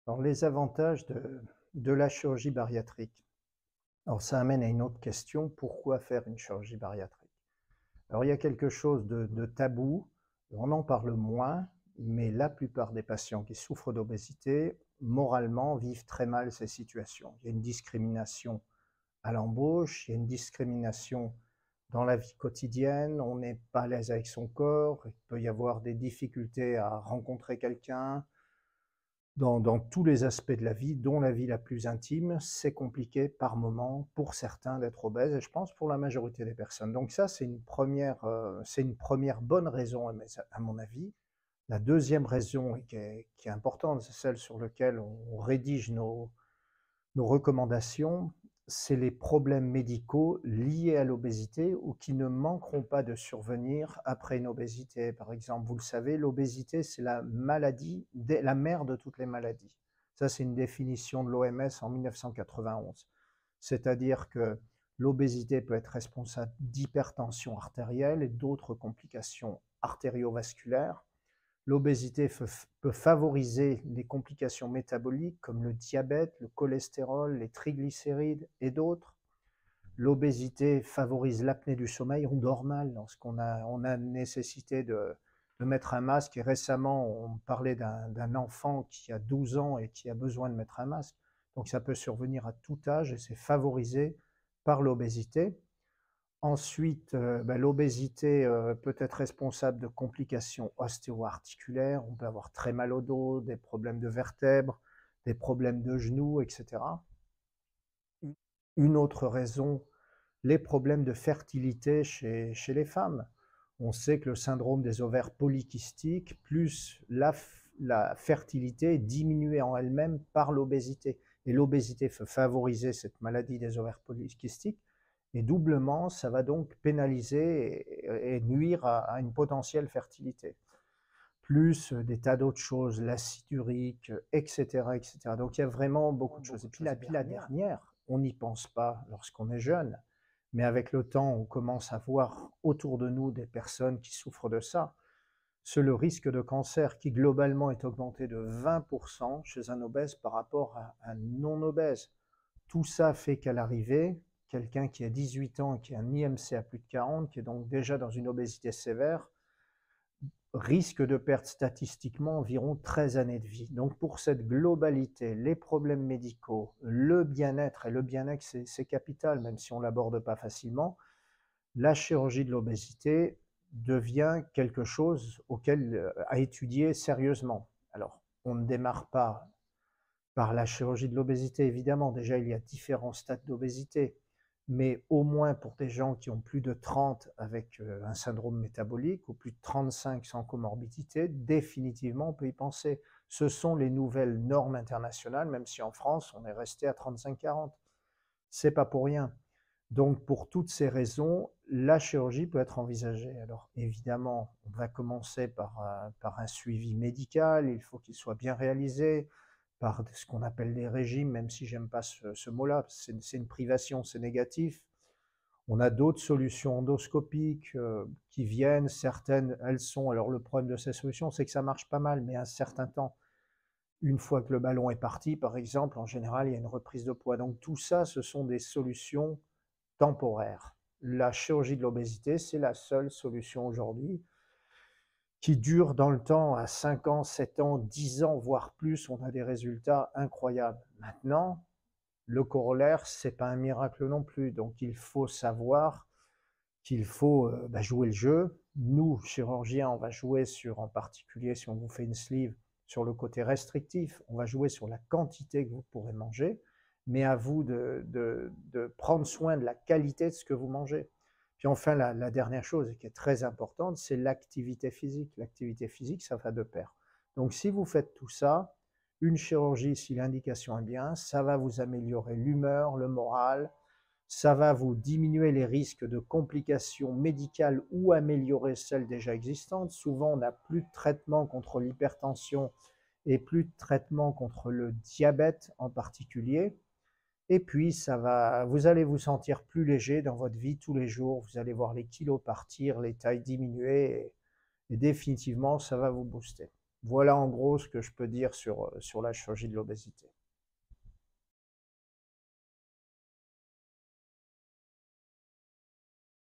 Alors, les avantages de la chirurgie bariatrique. Alors, ça amène à une autre question, pourquoi faire une chirurgie bariatrique? Alors, il y a quelque chose de tabou, on en parle moins, mais la plupart des patients qui souffrent d'obésité, moralement, vivent très mal ces situations. Il y a une discrimination à l'embauche, il y a une discrimination dans la vie quotidienne, on n'est pas à l'aise avec son corps, il peut y avoir des difficultés à rencontrer quelqu'un, dans tous les aspects de la vie, dont la vie la plus intime, c'est compliqué par moment pour certains d'être obèses et je pense pour la majorité des personnes. Donc ça, c'est une première bonne raison à mon avis. La deuxième raison et qui est importante, c'est celle sur laquelle on rédige nos recommandations, c'est les problèmes médicaux liés à l'obésité ou qui ne manqueront pas de survenir après une obésité. Par exemple, vous le savez, l'obésité, c'est la mère de toutes les maladies. Ça, c'est une définition de l'OMS en 1991. C'est-à-dire que l'obésité peut être responsable d'hypertension artérielle et d'autres complications artériovasculaires. L'obésité peut favoriser les complications métaboliques comme le diabète, le cholestérol, les triglycérides et d'autres. L'obésité favorise l'apnée du sommeil, on dort mal on a nécessité de mettre un masque et récemment on parlait d'un enfant qui a 12 ans et qui a besoin de mettre un masque. Donc ça peut survenir à tout âge et c'est favorisé par l'obésité. Ensuite, l'obésité, peut être responsable de complications ostéo-articulaires. On peut avoir très mal au dos, des problèmes de vertèbres, des problèmes de genoux et cetera. Une autre raison, les problèmes de fertilité chez les femmes. On sait que le syndrome des ovaires polykystiques, plus la fertilité est diminuée en elle-même par l'obésité. Et l'obésité peut favoriser cette maladie des ovaires polykystiques. Et doublement, ça va donc pénaliser et nuire à une potentielle fertilité. Plus des tas d'autres choses, l'acide urique, etc., etc. Donc il y a vraiment beaucoup de choses. Et puis la dernière, on n'y pense pas lorsqu'on est jeune, mais avec le temps, on commence à voir autour de nous des personnes qui souffrent de ça. C'est le risque de cancer qui globalement est augmenté de 20% chez un obèse par rapport à un non-obèse. Tout ça fait qu'à l'arrivée, quelqu'un qui a 18 ans et qui a un IMC à plus de 40, qui est donc déjà dans une obésité sévère, risque de perdre statistiquement environ 13 années de vie. Donc pour cette globalité, les problèmes médicaux, le bien-être, et le bien-être c'est capital, même si on ne l'aborde pas facilement, la chirurgie de l'obésité devient quelque chose à étudier sérieusement. Alors, on ne démarre pas par la chirurgie de l'obésité, évidemment. Déjà, il y a différents stades d'obésité, mais au moins pour des gens qui ont plus de 30 avec un syndrome métabolique ou plus de 35 sans comorbidité, définitivement, on peut y penser. Ce sont les nouvelles normes internationales, même si en France, on est resté à 35-40. C'est pas pour rien. Donc, pour toutes ces raisons, la chirurgie peut être envisagée. Alors, évidemment, on va commencer par un suivi médical, il faut qu'il soit bien réalisé, par ce qu'on appelle des régimes, même si j'aime pas ce mot-là, c'est une privation, c'est négatif. On a d'autres solutions endoscopiques qui viennent, certaines, elles sont, alors le problème de ces solutions, c'est que ça marche pas mal, mais un certain temps. Une fois que le ballon est parti, par exemple, en général, il y a une reprise de poids. Donc tout ça, ce sont des solutions temporaires. La chirurgie de l'obésité, c'est la seule solution aujourd'hui qui dure dans le temps à 5 ans, 7 ans, 10 ans, voire plus. On a des résultats incroyables. Maintenant, le corollaire, c'est pas un miracle non plus. Donc il faut savoir qu'il faut jouer le jeu. Nous, chirurgiens, on va jouer sur, en particulier si on vous fait une sleeve, sur le côté restrictif, on va jouer sur la quantité que vous pourrez manger, mais à vous de prendre soin de la qualité de ce que vous mangez. Puis enfin, la dernière chose, et qui est très importante, c'est l'activité physique. L'activité physique, ça va de pair. Donc si vous faites tout ça, une chirurgie, si l'indication est bien, ça va vous améliorer l'humeur, le moral, ça va vous diminuer les risques de complications médicales ou améliorer celles déjà existantes. Souvent, on n'a plus de traitement contre l'hypertension et plus de traitement contre le diabète en particulier. Et puis, vous allez vous sentir plus léger dans votre vie tous les jours. Vous allez voir les kilos partir, les tailles diminuer et définitivement, ça va vous booster. Voilà en gros ce que je peux dire sur la chirurgie de l'obésité.